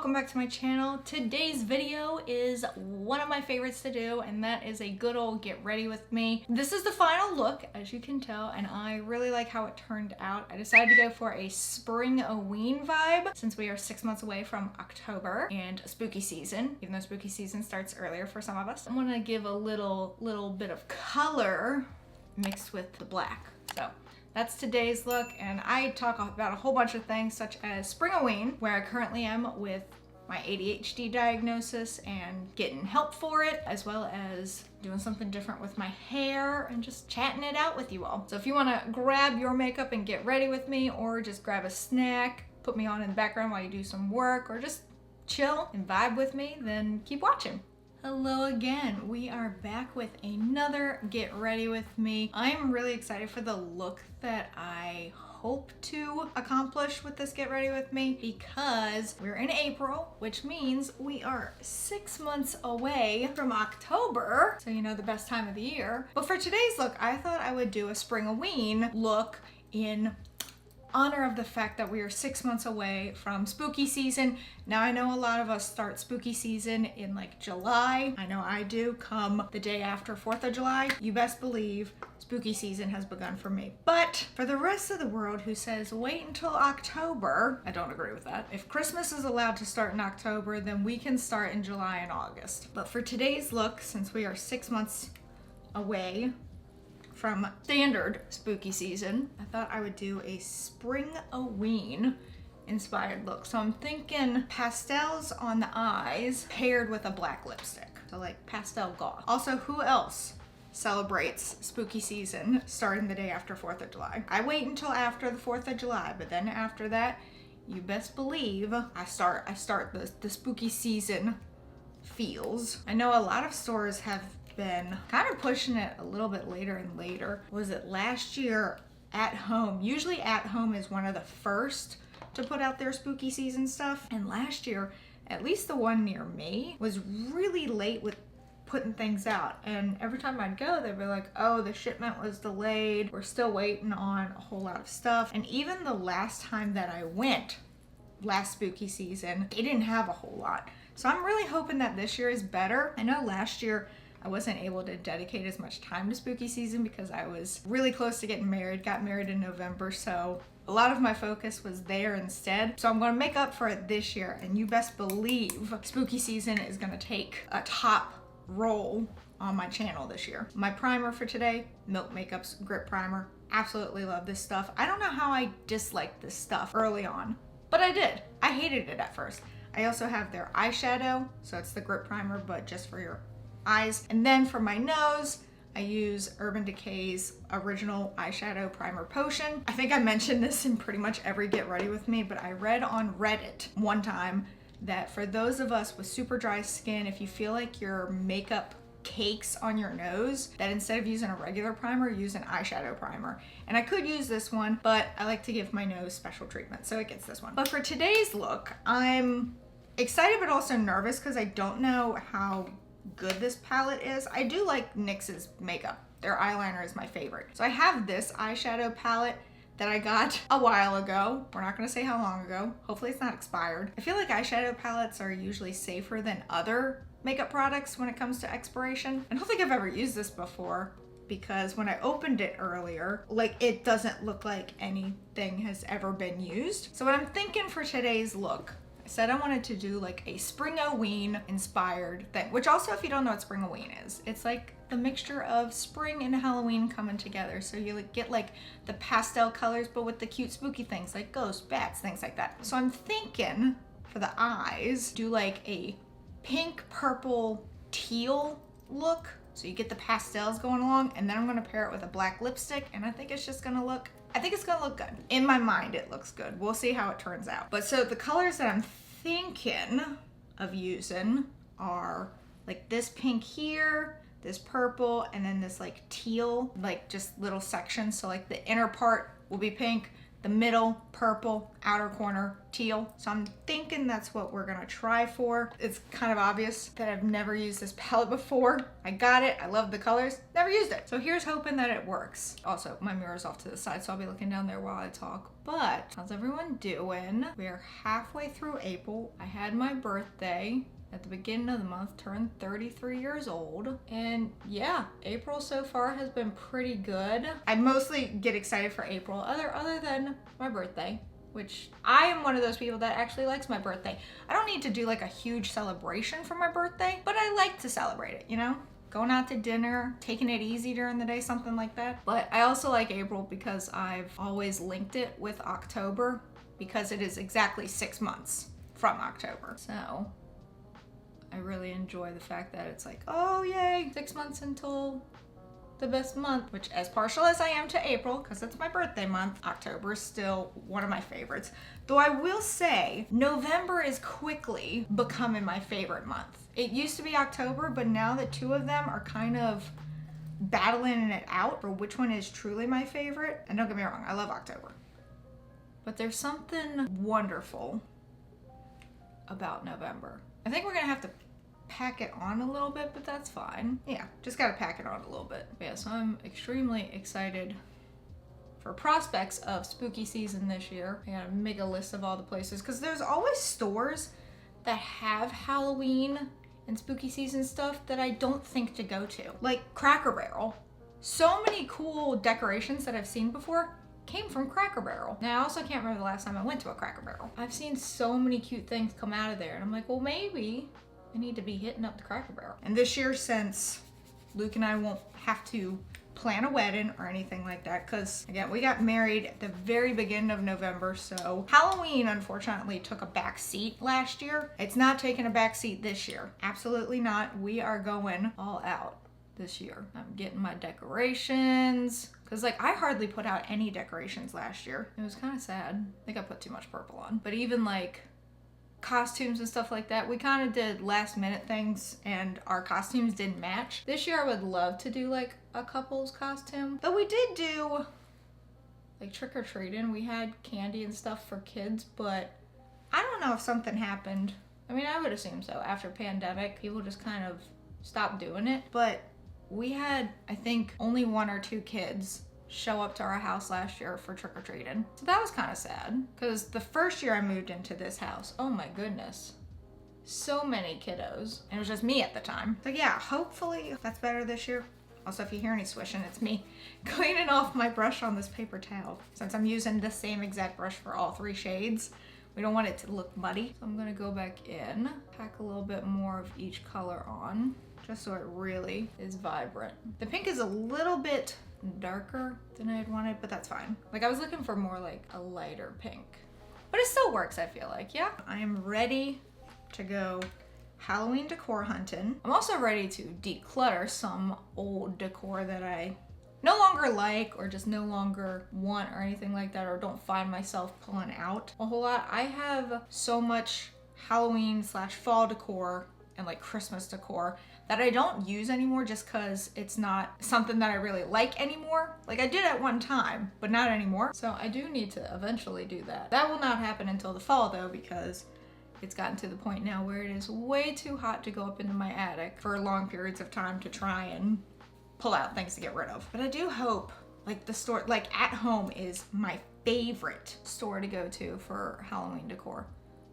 welcome back to my channel. Today's video is one of my favorites to do, and that is a good old get ready with me. This is the final look, as you can tell, and I really like how it turned out. I decided to go for a Springoween vibe since we are 6 months away from October and spooky season, even though spooky season starts earlier for some of us. I'm gonna give a little bit of color mixed with the black. So that's today's look, and I talk about a whole bunch of things such as Springoween, where I currently am with my ADHD diagnosis and getting help for it, as well as doing something different with my hair and just chatting it out with you all. So if you want to grab your makeup and get ready with me, or just grab a snack, put me on in the background while you do some work, or just chill and vibe with me, then keep watching. Hello again. We are back with another Get Ready With Me. I'm really excited for the look that I hope to accomplish with this Get Ready With Me because we're in April, which means we are 6 months away from October. So you know, the best time of the year. But for today's look, I thought I would do a Springoween look in honor of the fact that we are 6 months away from spooky season. Now I know a lot of us start spooky season in like July. I know I do, come the day after 4th of July. You best believe spooky season has begun for me. But for the rest of the world who says wait until October, I don't agree with that. If Christmas is allowed to start in October, then we can start in July and August. But for today's look, since we are 6 months away from standard spooky season, I thought I would do a Springoween inspired look. So I'm thinking pastels on the eyes paired with a black lipstick. So like pastel goth. Also, who else celebrates spooky season starting the day after 4th of July? I wait until after the 4th of July, but then after that, you best believe I start the spooky season feels. I know a lot of stores have been kind of pushing it a little bit later and later. Was it last year? At Home, usually At Home is one of the first to put out their spooky season stuff, and last year, at least the one near me, was really late with putting things out, and every time I'd go, they'd be like, oh, the shipment was delayed, we're still waiting on a whole lot of stuff. And even the last time that I went, last spooky season, they didn't have a whole lot. So I'm really hoping that this year is better. I know last year I wasn't able to dedicate as much time to spooky season because I was really close to getting married, got married in November, so a lot of my focus was there instead. So I'm gonna make up for it this year, and you best believe spooky season is gonna take a top role on my channel this year. My primer for today, Milk Makeup's Grip Primer. Absolutely love this stuff. I don't know how I disliked this stuff early on, but I did. I hated it at first. I also have their eyeshadow, so it's the Grip Primer, but just for your eyes. And then for my nose, I use Urban Decay's original eyeshadow primer potion. I think I mentioned this in pretty much every Get Ready With Me, but I read on Reddit one time that for those of us with super dry skin, if you feel like your makeup cakes on your nose, that instead of using a regular primer, use an eyeshadow primer. And I could use this one, but I like to give my nose special treatment, so it gets this one. But for today's look, I'm excited but also nervous because I don't know how good this palette is. I do like NYX's makeup. Their eyeliner is my favorite. So I have this eyeshadow palette that I got a while ago. We're not gonna say how long ago. Hopefully it's not expired. I feel like eyeshadow palettes are usually safer than other makeup products when it comes to expiration. I don't think I've ever used this before because when I opened it earlier, like it doesn't look like anything has ever been used. So what I'm thinking for today's look, I said I wanted to do like a Springoween inspired thing, which also, if you don't know what Springoween is, it's like the mixture of spring and Halloween coming together. So you get like the pastel colors, but with the cute spooky things like ghosts, bats, things like that. So I'm thinking for the eyes, do like a pink, purple, teal look. So you get the pastels going along, and then I'm gonna pair it with a black lipstick, and I think it's gonna look good. In my mind, it looks good. We'll see how it turns out. But so the colors that I'm thinking of using are like this pink here, this purple, and then this like teal, like just little sections. So like the inner part will be pink, the middle, purple, outer corner, teal. So I'm thinking that's what we're gonna try for. It's kind of obvious that I've never used this palette before. I got it, I love the colors, never used it. So here's hoping that it works. Also, my mirror's off to the side, so I'll be looking down there while I talk. But how's everyone doing? We are halfway through April. I had my birthday at the beginning of the month, turned 33 years old. And yeah, April so far has been pretty good. I mostly get excited for April other than my birthday, which I am one of those people that actually likes my birthday. I don't need to do like a huge celebration for my birthday, but I like to celebrate it, you know? Going out to dinner, taking it easy during the day, something like that. But I also like April because I've always linked it with October because it is exactly 6 months from October. So I really enjoy the fact that it's like, oh yay, 6 months until the best month, which as partial as I am to April, because it's my birthday month, October is still one of my favorites. Though I will say, November is quickly becoming my favorite month. It used to be October, but now the two of them are kind of battling it out for which one is truly my favorite. And don't get me wrong, I love October. But there's something wonderful about November. I think we're gonna have to pack it on a little bit, but that's fine. Yeah, just gotta pack it on a little bit. Yeah, so I'm extremely excited for prospects of spooky season this year. I gotta make a list of all the places, because there's always stores that have Halloween and spooky season stuff that I don't think to go to. Like Cracker Barrel. So many cool decorations that I've seen before came from Cracker Barrel. Now I also can't remember the last time I went to a Cracker Barrel. I've seen so many cute things come out of there, and I'm like, well, maybe I need to be hitting up the Cracker Barrel. And this year, since Luke and I won't have to plan a wedding or anything like that, because again, we got married at the very beginning of November, so Halloween unfortunately took a back seat last year. It's not taking a back seat this year. Absolutely not. We are going all out this year. I'm getting my decorations, because like I hardly put out any decorations last year. It was kind of sad. I think I put too much purple on. But even like costumes and stuff like that, we kind of did last minute things and our costumes didn't match. This year I would love to do like a couple's costume, though we did do like trick-or-treating. We had candy and stuff for kids, but I don't know if something happened. I mean, I would assume so. After pandemic, people just kind of stopped doing it, but we had, I think, only 1 or 2 kids show up to our house last year for trick-or-treating. So that was kind of sad, because the first year I moved into this house, oh my goodness, so many kiddos. And it was just me at the time. So yeah, hopefully that's better this year. Also, if you hear any swishing, it's me cleaning off my brush on this paper towel. Since I'm using the same exact brush for all 3 shades, we don't want it to look muddy. So I'm gonna go back in, pack a little bit more of each color on, just so it really is vibrant. The pink is a little bit darker than I had wanted, but that's fine. Like I was looking for more like a lighter pink, but it still works, I feel like. Yeah, I am ready to go Halloween decor hunting. I'm also ready to declutter some old decor that I no longer like or just no longer want or anything like that, or don't find myself pulling out a whole lot. I have so much Halloween / fall decor and like Christmas decor that I don't use anymore just because it's not something that I really like anymore. Like I did at one time, but not anymore. So I do need to eventually do that. That will not happen until the fall though, because it's gotten to the point now where it is way too hot to go up into my attic for long periods of time to try and pull out things to get rid of. But I do hope, like the store, like At Home is my favorite store to go to for Halloween decor.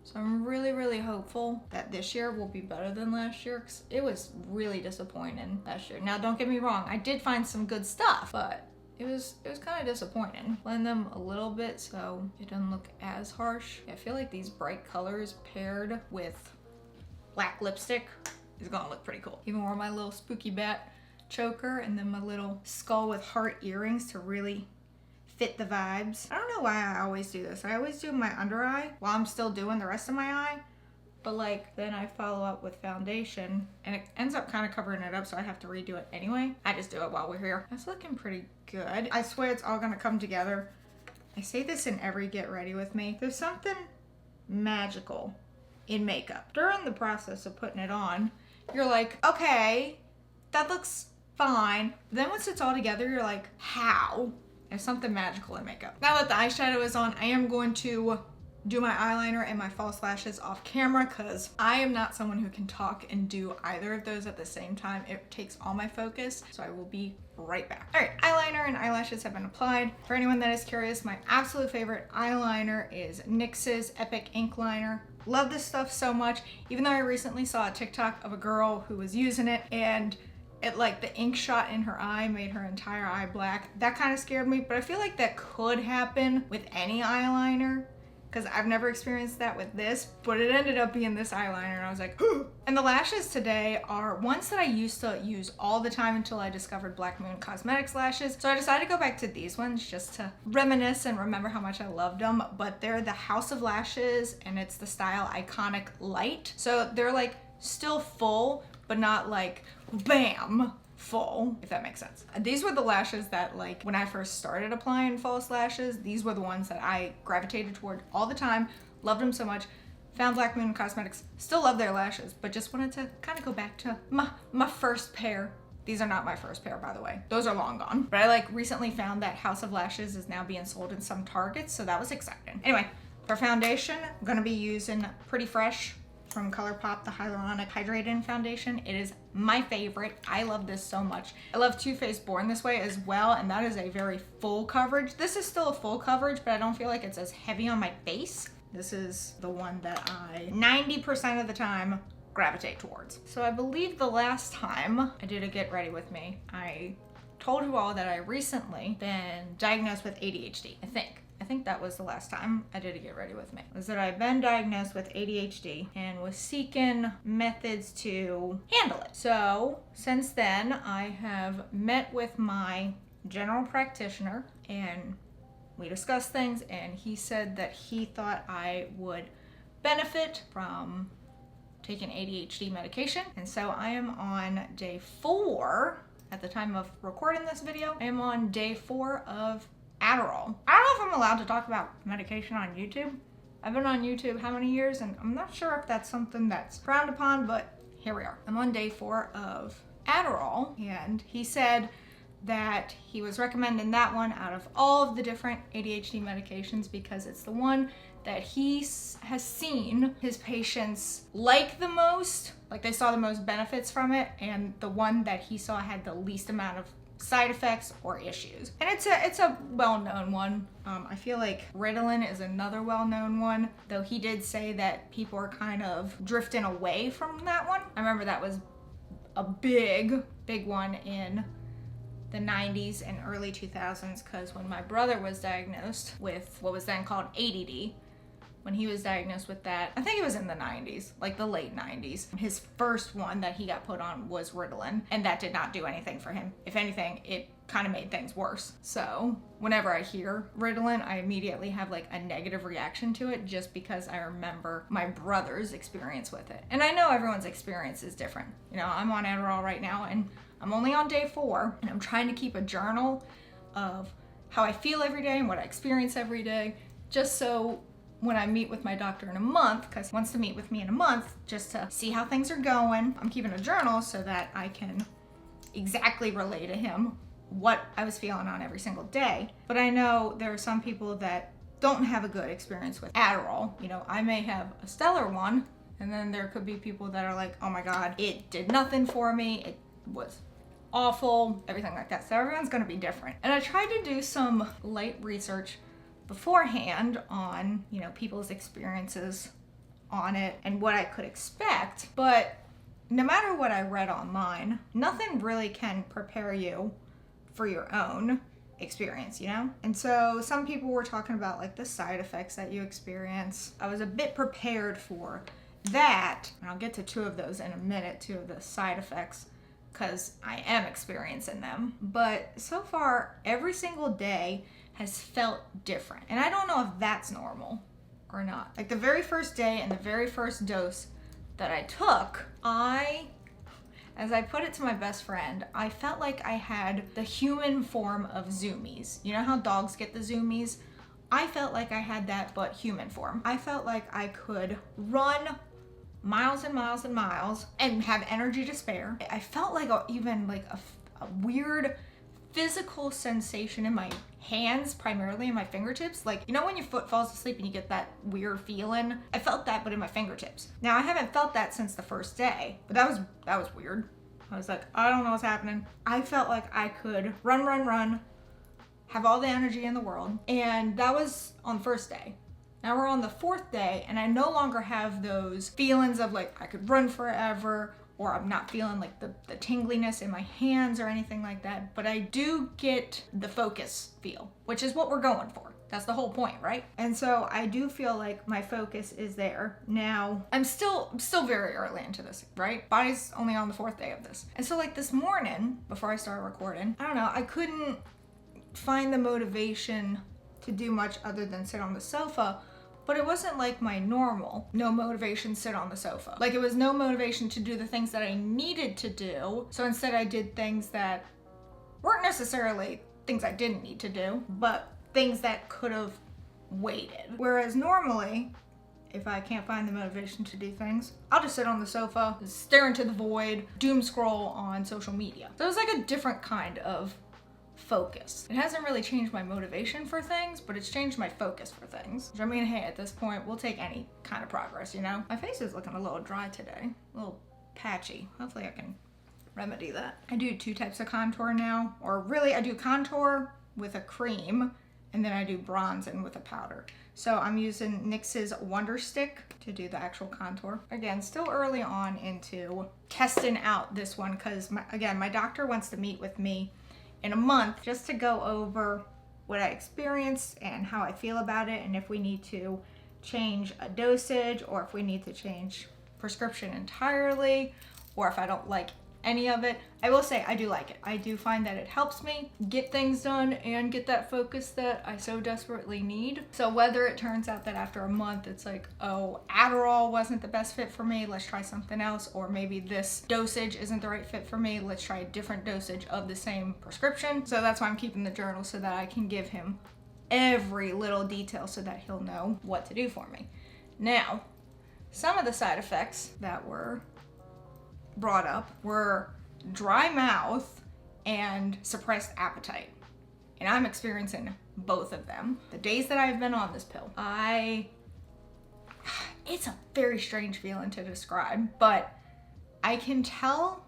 So I'm really, really hopeful that this year will be better than last year, because it was really disappointing last year. Now, don't get me wrong, I did find some good stuff, but it was kind of disappointing. Blend them a little bit so it doesn't look as harsh. I feel like these bright colors paired with black lipstick is gonna look pretty cool. Even wore my little spooky bat choker and then my little skull with heart earrings to really fit the vibes. I don't know why I always do this. I always do my under eye while I'm still doing the rest of my eye, but like then I follow up with foundation and it ends up kind of covering it up, so I have to redo it anyway. I just do it while we're here. That's looking pretty good. I swear it's all gonna come together. I say this in every get ready with me. There's something magical in makeup. During the process of putting it on, you're like, okay, that looks fine. Then once it's all together, you're like, how? There's something magical in makeup. Now that the eyeshadow is on, I am going to do my eyeliner and my false lashes off camera because I am not someone who can talk and do either of those at the same time. It takes all my focus, so I will be right back. All right, eyeliner and eyelashes have been applied. For anyone that is curious, my absolute favorite eyeliner is NYX's Epic Ink Liner. Love this stuff so much, even though I recently saw a TikTok of a girl who was using it and it, like, the ink shot in her eye made her entire eye black. That kind of scared me, but I feel like that could happen with any eyeliner, because I've never experienced that with this, but it ended up being this eyeliner and I was like, and the lashes today are ones that I used to use all the time until I discovered Black Moon Cosmetics lashes. So I decided to go back to these ones just to reminisce and remember how much I loved them, but they're the House of Lashes and it's the style Iconic Light. So they're like still full, but not like bam, full, if that makes sense. These were the lashes that, like, when I first started applying false lashes, these were the ones that I gravitated toward all the time, loved them so much. Found Black Moon Cosmetics, still love their lashes, but just wanted to kind of go back to my first pair. These are not my first pair, by the way. Those are long gone. But I, like, recently found that House of Lashes is now being sold in some Targets, so that was exciting. Anyway, for foundation, I'm gonna be using Pretty Fresh from ColourPop, the Hyaluronic Hydrating Foundation. It is my favorite. I love this so much. I love Too Faced Born This Way as well, and that is a very full coverage. This is still a full coverage, but I don't feel like it's as heavy on my face. This is the one that I 90% of the time gravitate towards. So I believe the last time I did a Get Ready With Me, I told you all that I recently been diagnosed with ADHD, I think that was the last time I did a Get Ready With Me, was that I've been diagnosed with ADHD and was seeking methods to handle it. So since then, I have met with my general practitioner and we discussed things, and he said that he thought I would benefit from taking ADHD medication. And so I am on day 4 at the time of recording this video. I am on day 4 of Adderall. I don't know if I'm allowed to talk about medication on YouTube. I've been on YouTube how many years, and I'm not sure if that's something that's frowned upon, but here we are. I'm on day 4 of Adderall, and he said that he was recommending that one out of all of the different ADHD medications because it's the one that he has seen his patients like the most, like they saw the most benefits from it, and the one that he saw had the least amount of side effects or issues. And it's a well-known one. I feel like Ritalin is another well-known one, though he did say that people are kind of drifting away from that one. I remember that was a big one in the 90s and early 2000s, because when my brother was diagnosed with what was then called ADD, when he was diagnosed with that, I think it was in the 90s, like the late 90s. His first one that he got put on was Ritalin, and that did not do anything for him. If anything, it kind of made things worse. So whenever I hear Ritalin, I immediately have like a negative reaction to it just because I remember my brother's experience with it. And I know everyone's experience is different. You know, I'm on Adderall right now and I'm only on day 4, and I'm trying to keep a journal of how I feel every day and what I experience every day, just so when I meet with my doctor in a month, because he wants to meet with me in a month just to see how things are going. I'm keeping a journal so that I can exactly relay to him what I was feeling on every single day. But I know there are some people that don't have a good experience with Adderall. You know, I may have a stellar one, and then there could be people that are like, oh my God, it did nothing for me. It was awful, everything like that. So everyone's gonna be different. And I tried to do some light research beforehand on, you know, people's experiences on it and what I could expect, but no matter what I read online, nothing really can prepare you for your own experience, you know? And so some people were talking about like the side effects that you experience. I was a bit prepared for that, and I'll get to 2 of those in a minute, 2 of the side effects, because I am experiencing them. But so far, every single day has felt different. And I don't know if that's normal or not. Like the very first day and the very first dose that I took, as I put it to my best friend, I felt like I had the human form of zoomies. You know how dogs get the zoomies? I felt like I had that, but human form. I felt like I could run miles and miles and miles and have energy to spare. I felt like even like a weird physical sensation in my hands, primarily in my fingertips. Like, you know when your foot falls asleep and you get that weird feeling? I felt that, but in my fingertips. Now, I haven't felt that since the first day, but that was weird. I was like, I don't know what's happening. I felt like I could run, have all the energy in the world. And that was on the first day. Now we're on the fourth day, and I no longer have those feelings of like I could run forever, or I'm not feeling like the tingliness in my hands or anything like that. But I do get the focus feel, which is what we're going for. That's the whole point, right? And so I do feel like my focus is there. Now, I'm still very early into this, right? Body's only on the fourth day of this. And so like this morning, before I started recording, I don't know, I couldn't find the motivation to do much other than sit on the sofa. But it wasn't like my normal, no motivation, sit on the sofa. Like, it was no motivation to do the things that I needed to do. So instead I did things that weren't necessarily things I didn't need to do, but things that could have waited. Whereas normally, if I can't find the motivation to do things, I'll just sit on the sofa, stare into the void, doom scroll on social media. So it was like a different kind of focus. It hasn't really changed my motivation for things, but it's changed my focus for things. Which, I mean, hey, at this point, we'll take any kind of progress, you know? My face is looking a little dry today, a little patchy. Hopefully I can remedy that. I do 2 types of contour now, or really I do contour with a cream, and then I do bronzing with a powder. So I'm using NYX's Wonder Stick to do the actual contour. Again, still early on into testing out this one, because again, my doctor wants to meet with me in a month just to go over what I experienced and how I feel about it, and if we need to change a dosage, or if we need to change prescription entirely, or if I don't like any of it. I will say I do like it. I do find that it helps me get things done and get that focus that I so desperately need. So whether it turns out that after a month it's like, oh, Adderall wasn't the best fit for me, let's try something else, or maybe this dosage isn't the right fit for me, let's try a different dosage of the same prescription. So that's why I'm keeping the journal, so that I can give him every little detail so that he'll know what to do for me. Now, some of the side effects that were brought up were dry mouth and suppressed appetite. And I'm experiencing both of them. The days that I've been on this pill, it's a very strange feeling to describe, but I can tell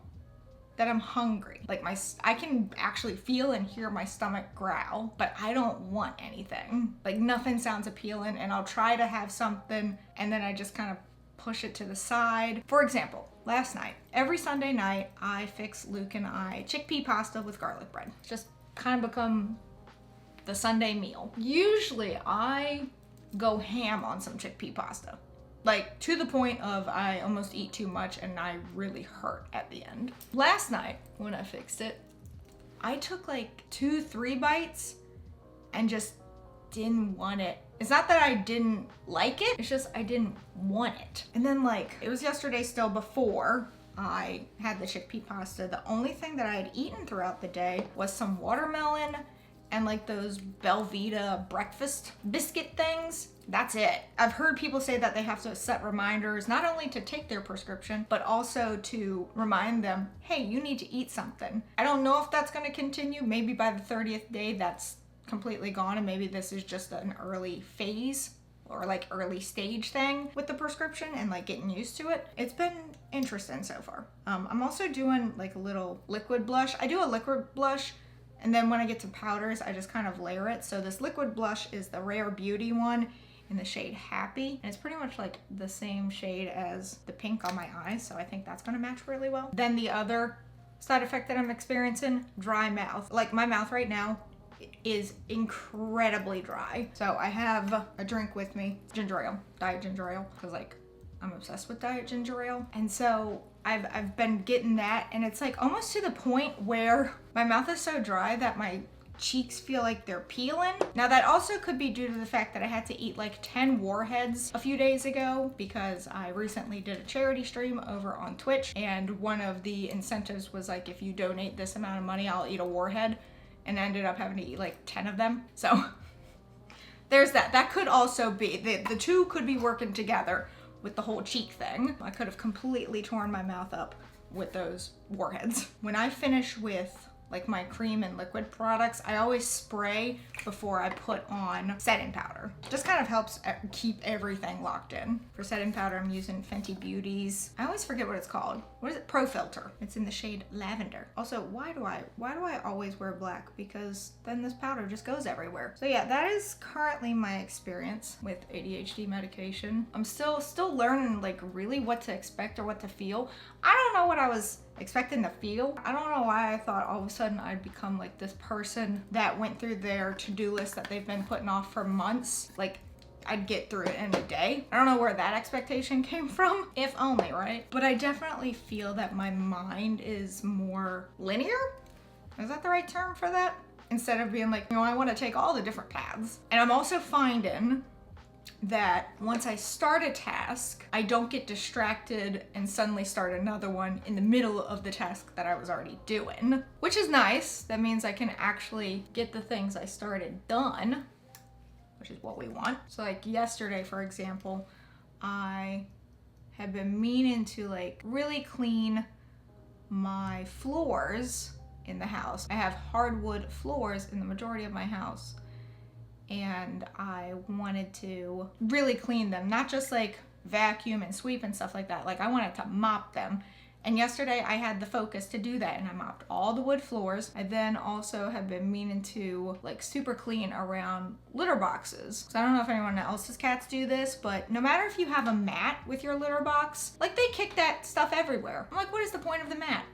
that I'm hungry. Like I can actually feel and hear my stomach growl, but I don't want anything. Like nothing sounds appealing, and I'll try to have something and then I just kind of push it to the side. For example, last night, every Sunday night, I fix Luke and I chickpea pasta with garlic bread. It's just kind of become the Sunday meal. Usually I go ham on some chickpea pasta. Like to the point of I almost eat too much and I really hurt at the end. Last night when I fixed it, I took like 2-3 bites and just didn't want it. It's not that I didn't like it, it's just I didn't want it. And then like, it was yesterday still before I had the chickpea pasta. The only thing that I had eaten throughout the day was some watermelon and like those Belvita breakfast biscuit things. That's it. I've heard people say that they have to set reminders, not only to take their prescription, but also to remind them, hey, you need to eat something. I don't know if that's gonna continue. Maybe by the 30th day, that's completely gone, and maybe this is just an early phase or like early stage thing with the prescription and like getting used to it. It's been interesting so far. I'm also doing like a little liquid blush. I do a liquid blush, and then when I get to powders, I just kind of layer it. So this liquid blush is the Rare Beauty one in the shade Happy, and it's pretty much like the same shade as the pink on my eyes, so I think that's gonna match really well. Then the other side effect that I'm experiencing, dry mouth. Like my mouth right now is incredibly dry. So I have a drink with me, ginger ale, diet ginger ale, because like I'm obsessed with diet ginger ale. And so I've been getting that, and it's like almost to the point where my mouth is so dry that my cheeks feel like they're peeling. Now that also could be due to the fact that I had to eat like 10 warheads a few days ago, because I recently did a charity stream over on Twitch, and one of the incentives was like, if you donate this amount of money, I'll eat a warhead. And I ended up having to eat like 10 of them. So there's that. That could also be, the two could be working together with the whole cheek thing. I could have completely torn my mouth up with those warheads. When I finish with like my cream and liquid products, I always spray before I put on setting powder. Just kind of helps keep everything locked in. For setting powder, I'm using Fenty Beauty's, I always forget what it's called. What is it? Pro Filter. It's in the shade Lavender. Also, why do I always wear black? Because then this powder just goes everywhere. So yeah, that is currently my experience with ADHD medication. I'm still learning like really what to expect or what to feel. I don't know what I was expecting to feel. I don't know why I thought all of a sudden I'd become like this person that went through their to-do list that they've been putting off for months. Like I'd get through it in a day. I don't know where that expectation came from, if only, right? But I definitely feel that my mind is more linear. Is that the right term for that? Instead of being like, I want to take all the different paths. And I'm also finding that once I start a task, I don't get distracted and suddenly start another one in the middle of the task that I was already doing, which is nice. That means I can actually get the things I started done, which is what we want. So like yesterday, for example, I have been meaning to like really clean my floors in the house. I have hardwood floors in the majority of my house, and I wanted to really clean them, not just like vacuum and sweep and stuff like that. Like I wanted to mop them. And yesterday I had the focus to do that, and I mopped all the wood floors. I then also have been meaning to like super clean around litter boxes. So I don't know if anyone else's cats do this, but no matter if you have a mat with your litter box, like they kick that stuff everywhere. I'm like, what is the point of the mat?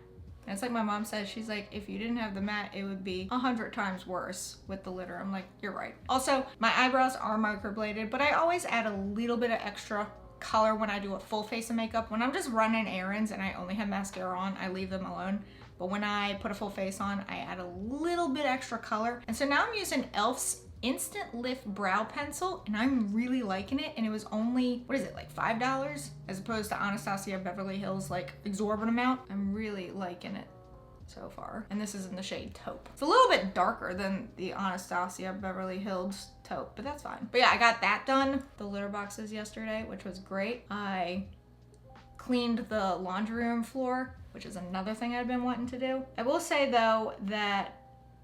And it's like my mom says, she's like, if you didn't have the mat, it would be 100 times worse with the litter. I'm like, you're right. Also, my eyebrows are microbladed, but I always add a little bit of extra color when I do a full face of makeup. When I'm just running errands and I only have mascara on, I leave them alone. But when I put a full face on, I add a little bit extra color. And so now I'm using e.l.f.'s Instant Lift Brow Pencil, and I'm really liking it. And it was only, what is it, like $5? As opposed to Anastasia Beverly Hills, like exorbitant amount. I'm really liking it so far. And this is in the shade Taupe. It's a little bit darker than the Anastasia Beverly Hills Taupe, but that's fine. But yeah, I got that done. The litter boxes yesterday, which was great. I cleaned the laundry room floor, which is another thing I've been wanting to do. I will say though that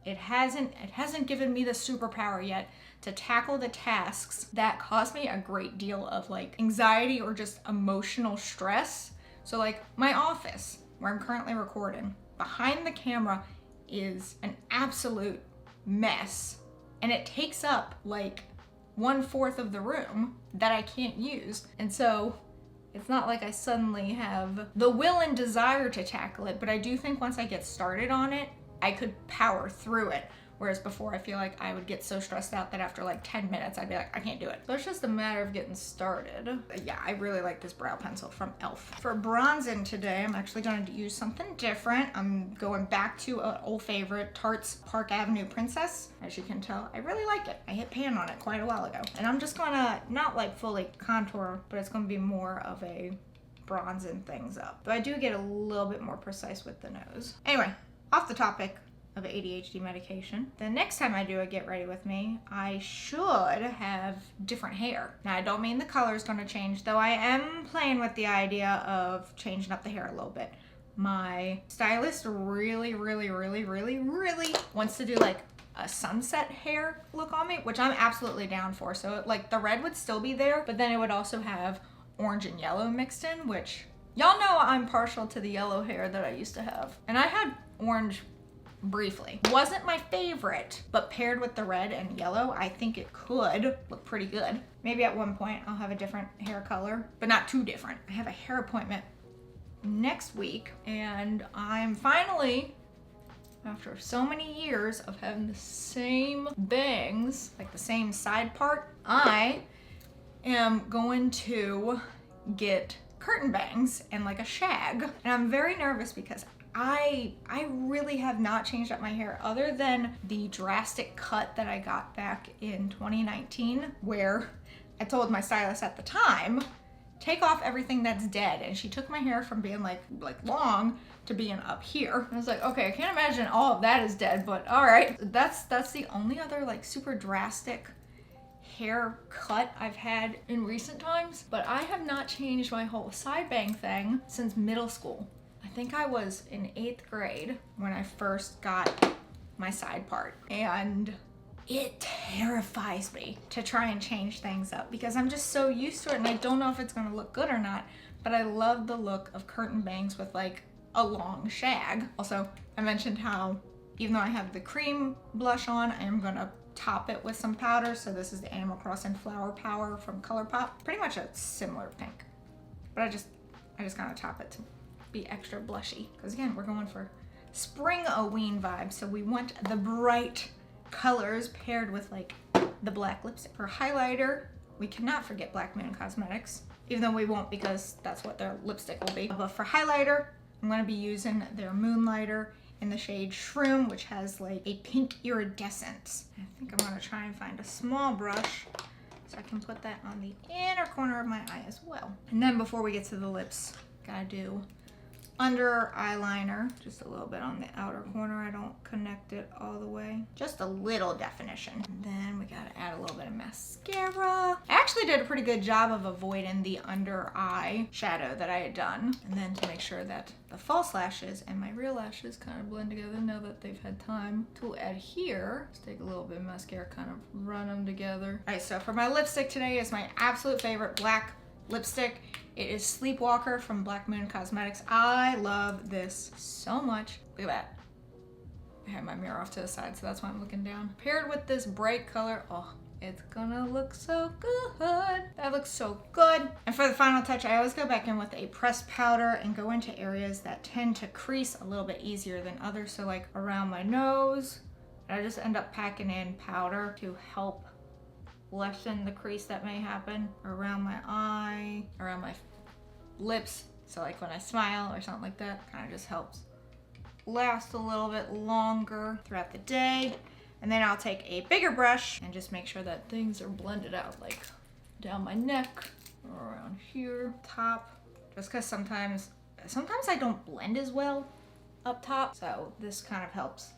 it hasn't given me the superpower yet to tackle the tasks that cause me a great deal of like anxiety or just emotional stress. So like my office where I'm currently recording, behind the camera is an absolute mess, and it takes up like 1/4 of the room that I can't use. And so it's not like I suddenly have the will and desire to tackle it, but I do think once I get started on it, I could power through it. Whereas before, I feel like I would get so stressed out that after like 10 minutes, I'd be like, I can't do it. So it's just a matter of getting started. But yeah, I really like this brow pencil from e.l.f. For bronzing today, I'm actually going to use something different. I'm going back to an old favorite, Tarte's Park Avenue Princess. As you can tell, I really like it. I hit pan on it quite a while ago. And I'm just gonna, not like fully contour, but it's gonna be more of a bronzing things up. But I do get a little bit more precise with the nose. Anyway, off the topic of ADHD medication, the next time I do a get ready with me, I should have different hair. Now I don't mean the color is going to change, though I am playing with the idea of changing up the hair a little bit. My stylist really wants to do like a sunset hair look on me, which I'm absolutely down for. So like the red would still be there, but then it would also have orange and yellow mixed in, which y'all know I'm partial to the yellow hair that I used to have. And I had orange briefly. Wasn't my favorite, but paired with the red and yellow, I think it could look pretty good. Maybe at one point I'll have a different hair color, but not too different. I have a hair appointment next week, and I'm finally, after so many years of having the same bangs, like the same side part, I am going to get curtain bangs and like a shag. And I'm very nervous because I really have not changed up my hair other than the drastic cut that I got back in 2019, where I told my stylist at the time, take off everything that's dead. And she took my hair from being like long to being up here. I was like, okay, I can't imagine all of that is dead, but all right. That's the only other like super drastic haircut I've had in recent times, but I have not changed my whole side bang thing since middle school. I think I was in 8th grade when I first got my side part, and it terrifies me to try and change things up because I'm just so used to it and I don't know if it's gonna look good or not, but I love the look of curtain bangs with like a long shag. Also, I mentioned how even though I have the cream blush on, I am gonna top it with some powder. So this is the Animal Crossing Flower Power from ColourPop. Pretty much a similar pink, but I just kind of top it to be extra blushy. Because again, we're going for Springoween vibes. So we want the bright colors paired with like the black lipstick. For highlighter, we cannot forget Black Moon Cosmetics, even though we won't because that's what their lipstick will be. But for highlighter, I'm gonna be using their Moonlighter in the shade Shroom, which has like a pink iridescence. I think I'm gonna try and find a small brush so I can put that on the inner corner of my eye as well. And then before we get to the lips, gotta do under eyeliner, just a little bit on the outer corner. I don't connect it all the way. Just a little definition. And then we gotta add a little bit of mascara. I actually did a pretty good job of avoiding the under eye shadow that I had done. And then to make sure that the false lashes and my real lashes kind of blend together now that they've had time to adhere. Let's take a little bit of mascara, kind of run them together. All right, so for my lipstick today is my absolute favorite black lipstick. It is Sleepwalker from Black Moon Cosmetics. I love this so much. Look at that. I have my mirror off to the side, so that's why I'm looking down. Paired with this bright color, oh, it's gonna look so good. That looks so good. And for the final touch, I always go back in with a pressed powder and go into areas that tend to crease a little bit easier than others. So like around my nose, I just end up packing in powder to help lessen the crease that may happen around my eye, around my lips. So like when I smile or something like that, kind of just helps last a little bit longer throughout the day. And then I'll take a bigger brush and just make sure that things are blended out, like down my neck, around here, top. Just because sometimes I don't blend as well up top. So this kind of helps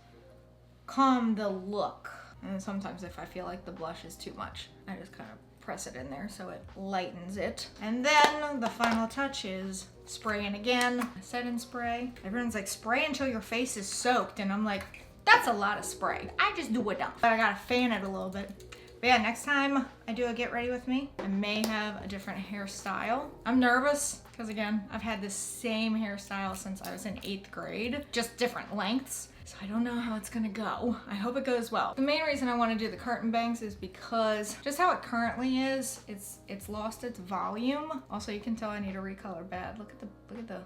calm the look. And sometimes if I feel like the blush is too much, I just kind of press it in there so it lightens it. And then the final touch is spraying again. Setting spray. Everyone's like, spray until your face is soaked. And I'm like, that's a lot of spray. I just do it up. But I gotta fan it a little bit. But yeah, next time I do a get ready with me, I may have a different hairstyle. I'm nervous because again, I've had this same hairstyle since I was in 8th grade, just different lengths. So I don't know how it's gonna go. I hope it goes well. The main reason I want to do the curtain bangs is because just how it currently is, it's lost its volume. Also, you can tell I need a recolor bad. Look at the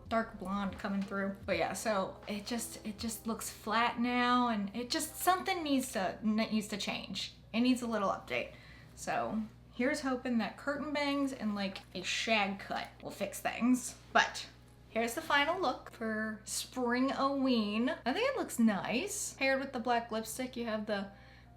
dark blonde coming through. But yeah, so it just looks flat now, and it just something needs to change. It needs a little update. So here's hoping that curtain bangs and like a shag cut will fix things. But here's the final look for Springoween. I think it looks nice. Paired with the black lipstick, you have the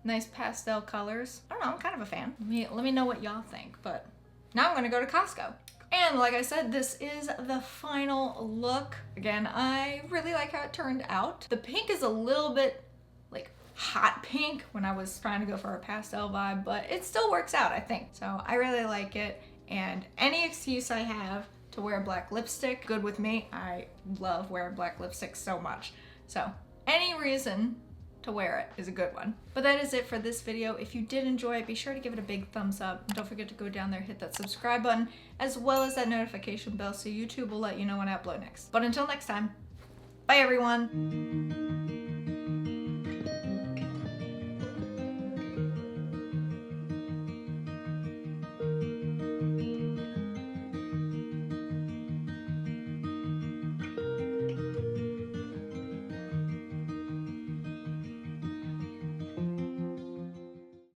nice pastel colors. I don't know, I'm kind of a fan. Let me know what y'all think, but now I'm gonna go to Costco. And like I said, this is the final look. Again, I really like how it turned out. The pink is a little bit like hot pink when I was trying to go for a pastel vibe, but it still works out, I think. So I really like it, and any excuse I have to wear black lipstick, good with me. I love wearing black lipstick so much. So any reason to wear it is a good one. But that is it for this video. If you did enjoy it, be sure to give it a big thumbs up. And don't forget to go down there, hit that subscribe button, as well as that notification bell so YouTube will let you know when I upload next. But until next time, bye everyone.